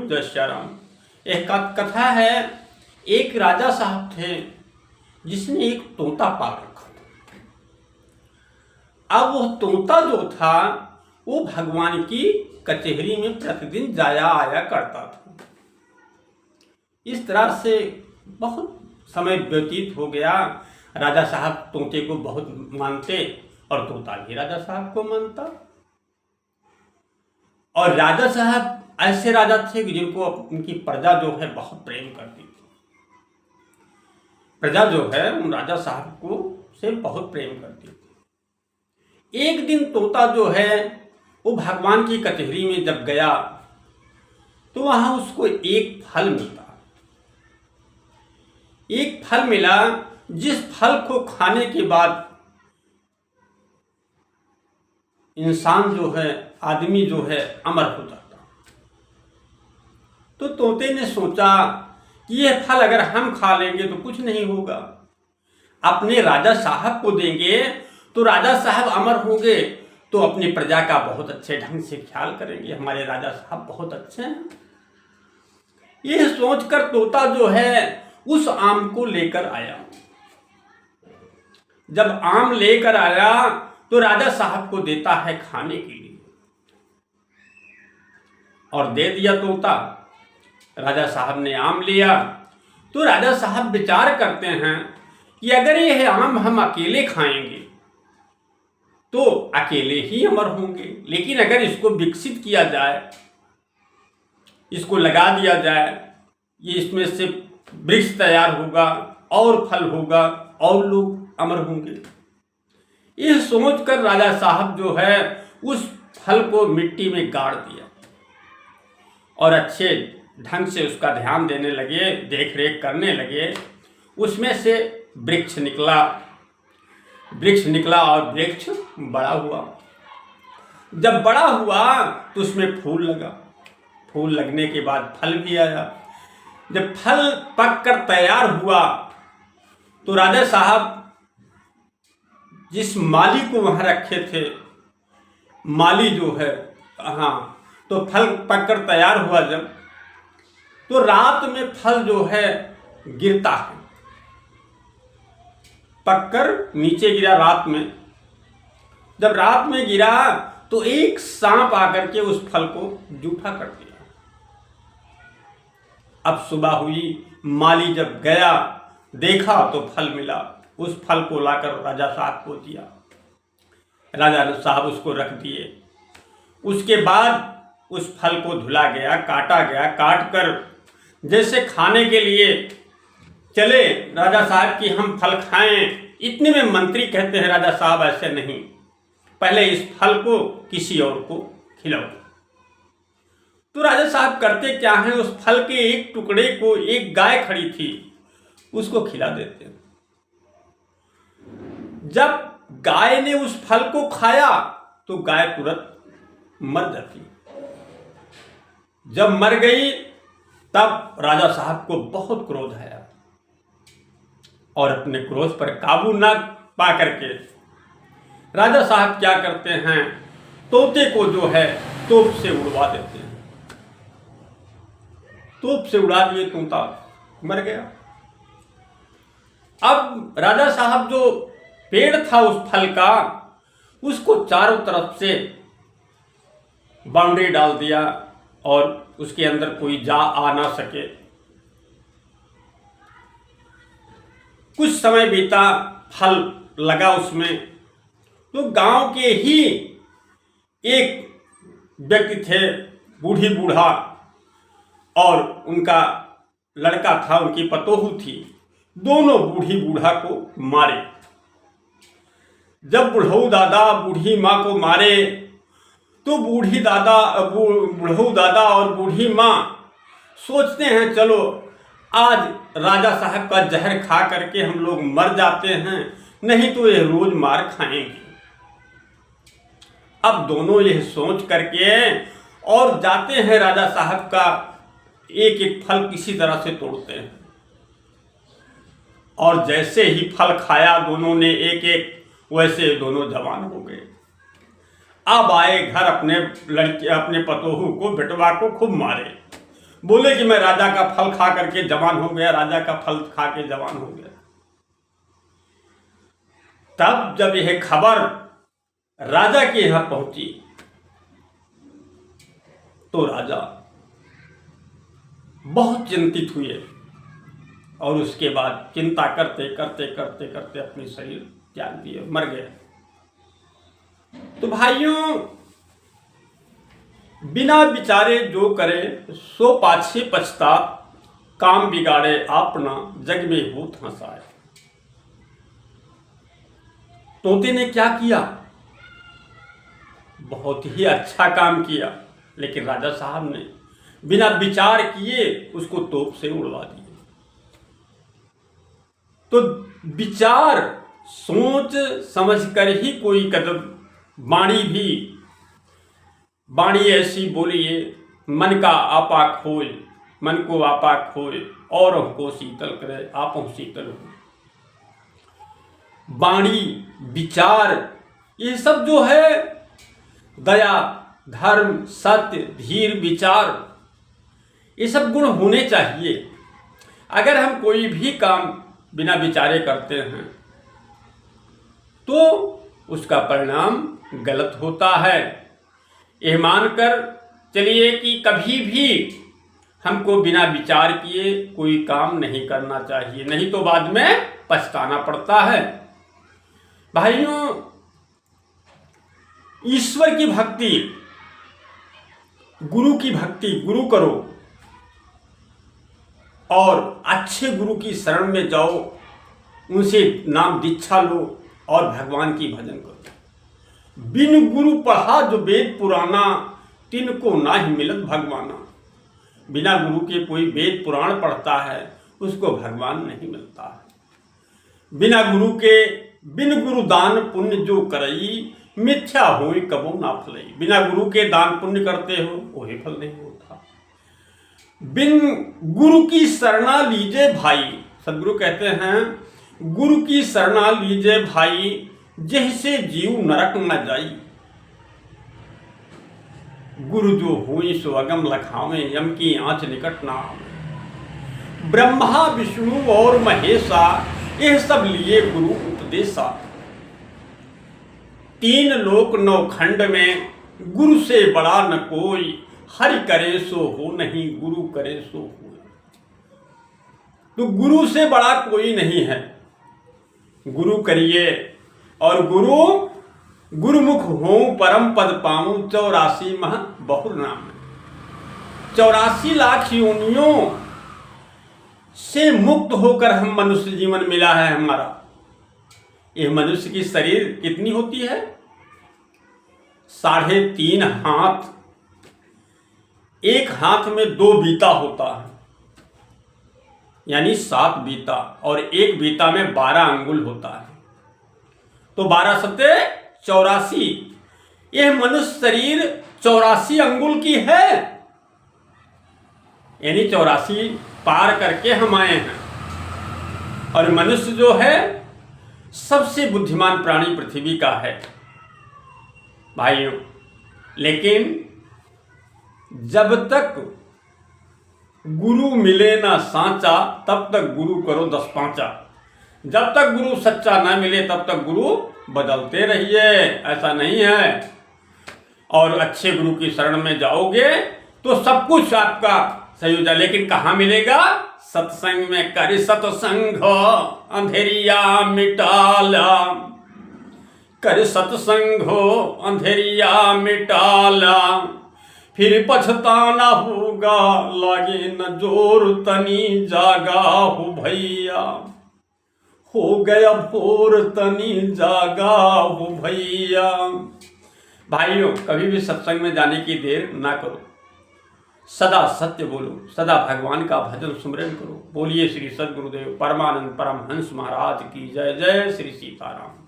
दशहरा। एक कथा है, एक राजा साहब थे जिसने एक तोता पाल रखा था। अब वो तोता जो था वो भगवान की कचहरी में प्रतिदिन जाया आया करता था। इस तरह से बहुत समय व्यतीत हो गया। राजा साहब तोते को बहुत मानते और तोता भी राजा साहब को मानता। और राजा साहब ऐसे राजा थे कि जिनको उनकी प्रजा जो है बहुत प्रेम करती थी। प्रजा जो है उन राजा साहब को से बहुत प्रेम करती थी। एक दिन तोता जो है वो भगवान की कचहरी में जब गया तो वहां उसको एक फल मिला। एक फल मिला जिस फल को खाने के बाद इंसान जो है, आदमी जो है, अमर हो जाता। तो तोते ने सोचा कि यह फल अगर हम खा लेंगे तो कुछ नहीं होगा, अपने राजा साहब को देंगे तो राजा साहब अमर होंगे, तो अपनी प्रजा का बहुत अच्छे ढंग से ख्याल करेंगे, हमारे राजा साहब बहुत अच्छे हैं। यह सोचकर तोता जो है उस आम को लेकर आया। जब आम लेकर आया तो राजा साहब को देता है खाने के लिए, और दे दिया तोता। राजा साहब ने आम लिया तो राजा साहब विचार करते हैं कि अगर यह आम हम अकेले खाएंगे तो अकेले ही अमर होंगे, लेकिन अगर इसको विकसित किया जाए, इसको लगा दिया जाए, ये इसमें से वृक्ष तैयार होगा और फल होगा और लोग अमर होंगे। यह सोचकर राजा साहब जो है उस फल को मिट्टी में गाड़ दिया और अच्छे ढंग से उसका ध्यान देने लगे, देख रेख करने लगे। उसमें से वृक्ष निकला और वृक्ष बड़ा हुआ। जब बड़ा हुआ तो उसमें फूल लगा। फूल लगने के बाद फल भी आया। जब फल पककर तैयार हुआ तो राजा साहब जिस माली को वहां रखे थे, माली जो है, तो फल पककर तैयार हुआ जब, तो रात में फल जो है गिरता है, पककर नीचे गिरा रात में। जब रात में गिरा तो एक सांप आकर के उस फल को जूठा कर दिया। अब सुबह हुई, माली जब गया देखा तो फल मिला। उस फल को लाकर राजा साहब को दिया। राजा साहब उसको रख दिए। उसके बाद उस फल को धुला गया, काटा गया। काट कर जैसे खाने के लिए चले राजा साहब कि हम फल खाएं, इतने में मंत्री कहते हैं राजा साहब ऐसे नहीं, पहले इस फल को किसी और को खिलाओ। तो राजा साहब करते क्या हैं, उस फल के एक टुकड़े को, एक गाय खड़ी थी उसको खिला देते हैं। जब गाय ने उस फल को खाया तो गाय तुरंत मर जाती। जब मर गई तब राजा साहब को बहुत क्रोध आया और अपने क्रोध पर काबू न पा करके राजा साहब क्या करते हैं, तोते को जो है तोप से उड़वा देते हैं। तोप से उड़ा दिए, तोता मर गया। अब राजा साहब जो पेड़ था उस फल का, उसको चारों तरफ से बाउंड्री डाल दिया और उसके अंदर कोई जा आ ना सके। कुछ समय बीता, फल लगा उसमें, तो गांव के ही एक व्यक्ति थे, बूढ़ी बूढ़ा, और उनका लड़का था, उनकी पतोहू थी। दोनों बूढ़ी बूढ़ा को मारे। जब बुढ़ऊ दादा बूढ़ी माँ को मारे तो बुढ़ऊ दादा और बूढ़ी माँ सोचते हैं चलो आज राजा साहब का जहर खा करके हम लोग मर जाते हैं, नहीं तो ये रोज मार खाएंगे। अब दोनों यह सोच करके और जाते हैं राजा साहब का एक एक फल किसी तरह से तोड़ते हैं, और जैसे ही फल खाया दोनों ने एक एक, वैसे दोनों जवान हो गए। अब आए घर, अपने लड़के, अपने पतोहू को, बेटवा को खूब मारे। बोले कि मैं राजा का फल खा करके जवान हो गया, राजा का फल खा के जवान हो गया। तब जब यह खबर राजा के यहां पहुंची तो राजा बहुत चिंतित हुए और उसके बाद चिंता करते करते करते करते अपने शरीर त्याग दिए, मर गए। तो भाइयों, बिना विचारे जो करे सो पाछे पछता, काम बिगाड़े अपना जग में होत हंसाए। तोते ने क्या किया? बहुत ही अच्छा काम किया, लेकिन राजा साहब ने बिना विचार किए उसको तोप से उड़वा दिया। तो विचार सोच समझ कर ही कोई कदम, वाणी ऐसी बोलिए मन का आपा खोए, मन को आपा खोए और को शीतल करे आपो शीतल हो। वाणी, विचार, ये सब जो है दया, धर्म, सत्य, धीर, विचार, ये सब गुण होने चाहिए। अगर हम कोई भी काम बिना विचारे करते हैं तो उसका परिणाम गलत होता है। यह मानकर चलिए कि कभी भी हमको बिना विचार किए कोई काम नहीं करना चाहिए, नहीं तो बाद में पछताना पड़ता है। भाइयों, ईश्वर की भक्ति, गुरु की भक्ति, गुरु करो और अच्छे गुरु की शरण में जाओ, उनसे नाम दीक्षा लो और भगवान की भजन करो। बिन गुरु पढ़ा जो वेद पुराना, तिनको ना ही मिलत भगवाना। बिना गुरु के कोई वेद पुराण पढ़ता है उसको भगवान नहीं मिलता है। बिन गुरु दान पुण्य जो करई, मिथ्या होई कबो ना फलई। बिना गुरु के दान पुण्य करते हो वही फल नहीं होता। बिन गुरु की शरणा लीजे भाई, सदगुरु कहते हैं गुरु की शरणा लीजे भाई, जैसे जीव नरक न जाई। गुरु जो हुई सो अगम लखावे, यम की आंच निकट ना आवे। ब्रह्मा विष्णु और महेशा, यह सब लिए गुरु उपदेशा। 3 लोक 9 खंड में, गुरु से बड़ा न कोई। हरि करे सो हो नहीं, गुरु करे सो हो। तो गुरु से बड़ा कोई नहीं है। गुरु करिए और गुरुमुख हो परम पद पाऊं। 84 मह बहुर नाम, 84 लाख योनियों से मुक्त होकर हम मनुष्य जीवन मिला है हमारा। यह मनुष्य की शरीर कितनी होती है? 3.5 हाथ। एक हाथ में 2 बीता होता है, यानी 7 बीता, और एक बीता में 12 अंगुल होता है। तो 12 सत्ते 84। यह मनुष्य शरीर 84 अंगुल की है, यानी 84 पार करके हम आए हैं। और मनुष्य जो है सबसे बुद्धिमान प्राणी पृथ्वी का है भाइयों। लेकिन जब तक गुरु मिले ना सांचा, तब तक गुरु करो 10 पांचा। जब तक गुरु सच्चा ना मिले तब तक गुरु बदलते रहिए, ऐसा नहीं है। और अच्छे गुरु की शरण में जाओगे तो सब कुछ आपका सही हो जाए। लेकिन कहाँ मिलेगा? सत्संग में। कर सत्संग अंधेरिया मिटाला, कर सत्संग अंधेरिया मिटाला। फिर पछताना होगा, लागे न जोर तनी जागा हो भैया। हो गया भोर तनी जागा हो भैया। भाइयों, कभी भी सत्संग में जाने की देर ना करो। सदा सत्य बोलो, सदा भगवान का भजन सुमरन करो। बोलिए श्री सद्गुरुदेव परमानंद परमहंस महाराज की जय। जय श्री सीताराम।